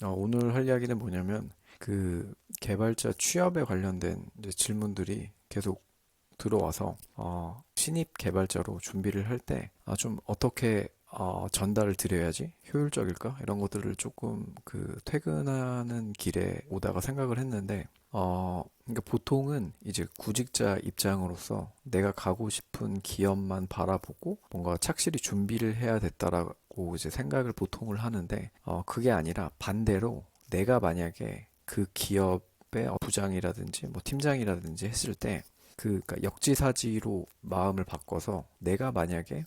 오늘 할 이야기는 뭐냐면 그 개발자 취업에 관련된 이제 질문들이 계속 들어와서 신입 개발자로 준비를 할 때 좀 어떻게 전달을 드려야지 효율적일까? 이런 것들을 조금 그 퇴근하는 길에 오다가 생각을 했는데 그러니까 보통은 이제 구직자 입장으로서 내가 가고 싶은 기업만 바라보고 뭔가 착실히 준비를 해야 됐다라고 이제 생각을 보통을 하는데 그게 아니라 반대로 내가 만약에 그 기업의 부장이라든지 뭐 팀장이라든지 했을 때 그러니까 역지사지로 마음을 바꿔서 내가 만약에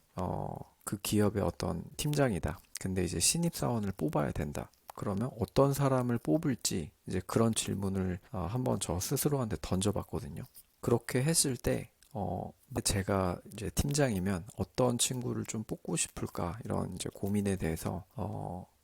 그 기업의 어떤 팀장이다. 근데 이제 신입사원을 뽑아야 된다. 그러면 어떤 사람을 뽑을지 이제 그런 질문을 한번 저 스스로한테 던져봤거든요. 그렇게 했을 때 제가 이제 팀장이면 어떤 친구를 좀 뽑고 싶을까 이런 이제 고민에 대해서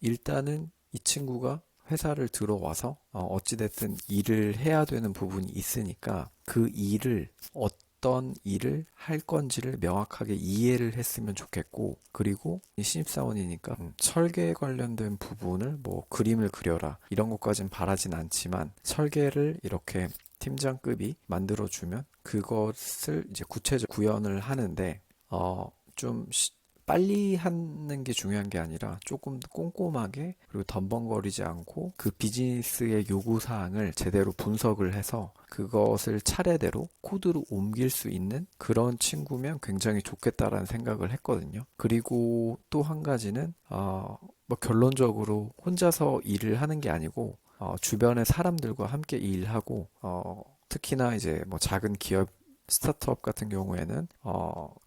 일단은 이 친구가 회사를 들어와서 어찌됐든 일을 해야 되는 부분이 있으니까 그 일을 어떤 일을 할 건지를 명확하게 이해를 했으면 좋겠고, 그리고 이 신입사원이니까 설계 관련된 부분을 뭐 그림을 그려라 이런 것까진 바라진 않지만 설계를 이렇게 팀장급이 만들어주면 그것을 이제 구체적 구현을 하는데 좀 빨리 하는 게 중요한 게 아니라 조금 더 꼼꼼하게 그리고 덤벙거리지 않고 그 비즈니스의 요구 사항을 제대로 분석을 해서 그것을 차례대로 코드로 옮길 수 있는 그런 친구면 굉장히 좋겠다라는 생각을 했거든요. 그리고 또 한 가지는 뭐 결론적으로 혼자서 일을 하는 게 아니고 주변의 사람들과 함께 일하고 특히나 이제 뭐 작은 기업 스타트업 같은 경우에는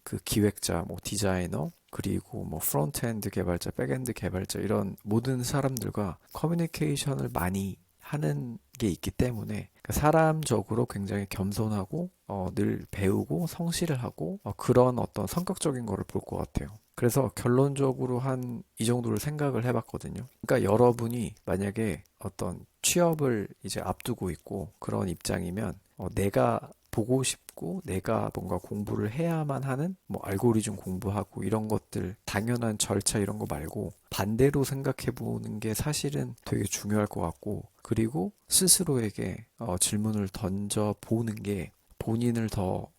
그 기획자, 뭐 디자이너, 그리고 뭐 프론트엔드 개발자, 백엔드 개발자 이런 모든 사람들과 커뮤니케이션을 많이 하는 게 있기 때문에 사람적으로 굉장히 겸손하고 늘 배우고 성실을 하고 그런 어떤 성격적인 거를 볼 것 같아요. 그래서 결론적으로 한 이 정도를 생각을 해봤거든요. 그러니까 여러분이 만약에 어떤 취업을 이제 앞두고 있고 그런 입장이면 내가 보고 싶고 내가 뭔가 공부를 해야만 하는 뭐 알고리즘 공부하고 이런 것들 당연한 절차 이런 거 말고 반대로 생각해 보는 게 사실은 되게 중요할 것 같고, 그리고 스스로에게 질문을 던져 보는 게 본인을 더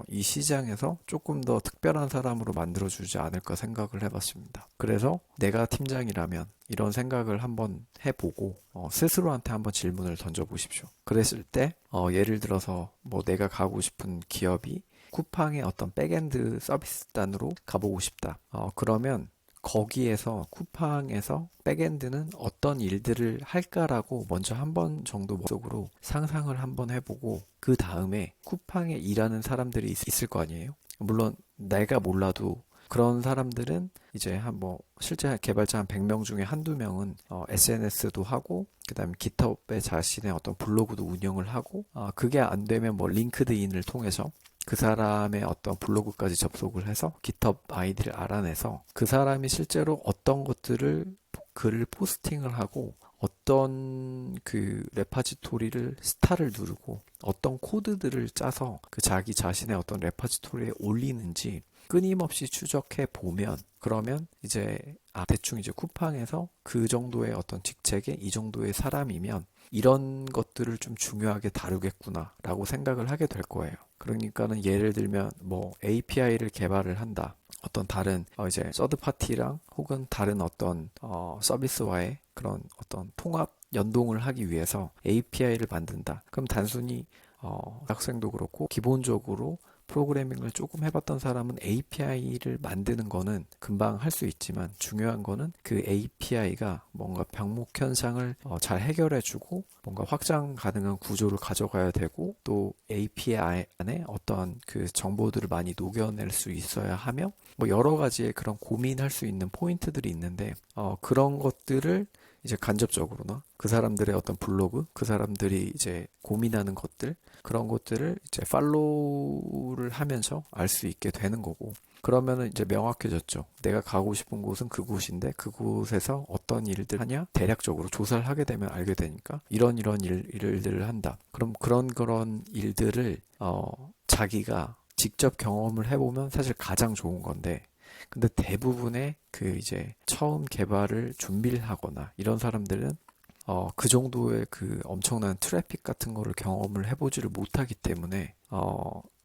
이 시장에서 조금 더 특별한 사람으로 만들어주지 않을까 생각을 해봤습니다. 그래서 내가 팀장이라면 이런 생각을 한번 해보고 스스로한테 한번 질문을 던져보십시오. 그랬을 때 예를 들어서 뭐 내가 가고 싶은 기업이 쿠팡의 어떤 백엔드 서비스단으로 가보고 싶다. 그러면 거기에서 쿠팡에서 백엔드는 어떤 일들을 할까라고 먼저 한 번 정도 머릿속으로 상상을 한번 해보고 그 다음에 쿠팡에 일하는 사람들이 있을 거 아니에요. 물론 내가 몰라도 그런 사람들은 이제 한 뭐 실제 개발자 한 100명 중에 한두 명은 SNS도 하고 그다음에 깃허브에 자신의 어떤 블로그도 운영을 하고 그게 안 되면 뭐 링크드인을 통해서 그 사람의 어떤 블로그까지 접속을 해서 깃허브 아이디를 알아내서 그 사람이 실제로 어떤 것들을 글을 포스팅을 하고 어떤 그 레파지토리를 스타를 누르고 어떤 코드들을 짜서 그 자기 자신의 어떤 레파지토리에 올리는지 끊임없이 추적해 보면, 그러면 이제 대충 이제 쿠팡에서 그 정도의 어떤 직책에 이 정도의 사람이면 이런 것들을 좀 중요하게 다루겠구나라고 생각을 하게 될 거예요. 그러니까는 예를 들면 뭐 API를 개발을 한다. 어떤 다른 이제 서드 파티랑 혹은 다른 어떤 서비스와의 그런 어떤 통합 연동을 하기 위해서 API를 만든다. 그럼 단순히 학생도 그렇고 기본적으로 프로그래밍을 조금 해봤던 사람은 API를 만드는 거는 금방 할 수 있지만 중요한 거는 그 API가 뭔가 병목 현상을 잘 해결해주고 뭔가 확장 가능한 구조를 가져가야 되고 또 API 안에 어떤 그 정보들을 많이 녹여낼 수 있어야 하며 뭐 여러 가지의 그런 고민할 수 있는 포인트들이 있는데 그런 것들을 이제 간접적으로나 그 사람들의 어떤 블로그, 그 사람들이 이제 고민하는 것들, 그런 것들을 이제 팔로우를 하면서 알 수 있게 되는 거고, 그러면은 이제 명확해졌죠. 내가 가고 싶은 곳은 그곳인데 그곳에서 어떤 일들 하냐? 대략적으로 조사를 하게 되면 알게 되니까 이런 일들을 한다. 그럼 그런 일들을 자기가 직접 경험을 해보면 사실 가장 좋은 건데, 근데 대부분의 그 이제 처음 개발을 준비를 하거나 이런 사람들은 그 정도의 그 엄청난 트래픽 같은 거를 경험을 해보지를 못하기 때문에,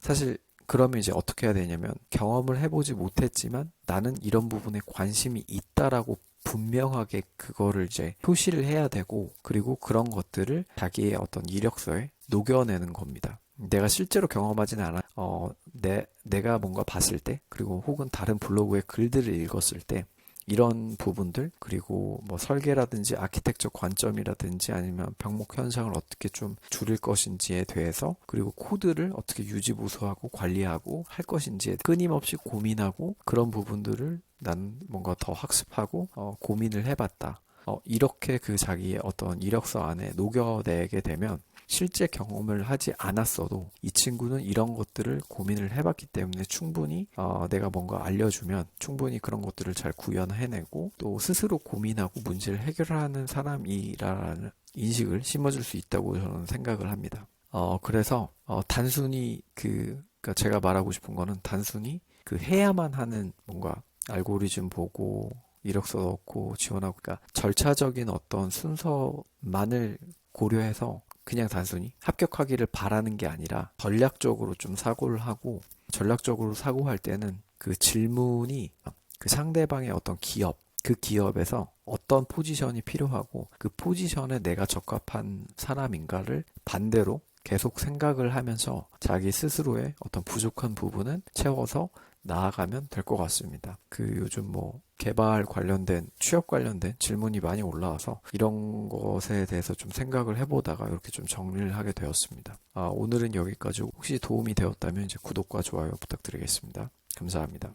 사실 그러면 이제 어떻게 해야 되냐면, 경험을 해보지 못했지만 나는 이런 부분에 관심이 있다라고 분명하게 그거를 이제 표시를 해야 되고, 그리고 그런 것들을 자기의 어떤 이력서에 녹여내는 겁니다. 내가 실제로 경험하지는 않아. 내가 뭔가 봤을 때, 그리고 혹은 다른 블로그의 글들을 읽었을 때, 이런 부분들, 그리고 뭐 설계라든지 아키텍처 관점이라든지 아니면 병목 현상을 어떻게 좀 줄일 것인지에 대해서, 그리고 코드를 어떻게 유지보수하고 관리하고 할 것인지에 끊임없이 고민하고, 그런 부분들을 난 뭔가 더 학습하고 고민을 해봤다. 이렇게 그 자기의 어떤 이력서 안에 녹여내게 되면 실제 경험을 하지 않았어도 이 친구는 이런 것들을 고민을 해봤기 때문에 충분히 내가 뭔가 알려주면 충분히 그런 것들을 잘 구현해내고 또 스스로 고민하고 문제를 해결하는 사람이라는 인식을 심어줄 수 있다고 저는 생각을 합니다. 그래서 단순히 그러니까 제가 말하고 싶은 거는 단순히 그 해야만 하는 뭔가 알고리즘 보고 이력서 넣고 지원하고, 그러니까 절차적인 어떤 순서만을 고려해서 그냥 단순히 합격하기를 바라는 게 아니라 전략적으로 좀 사고를 하고, 전략적으로 사고할 때는 그 질문이 그 상대방의 어떤 기업, 그 기업에서 어떤 포지션이 필요하고 그 포지션에 내가 적합한 사람인가를 반대로 계속 생각을 하면서 자기 스스로의 어떤 부족한 부분은 채워서 나아가면 될 것 같습니다. 요즘 뭐 개발 관련된 취업 관련된 질문이 많이 올라와서 이런 것에 대해서 좀 생각을 해보다가 이렇게 좀 정리를 하게 되었습니다. 오늘은 여기까지. 혹시 도움이 되었다면 이제 구독과 좋아요 부탁드리겠습니다. 감사합니다.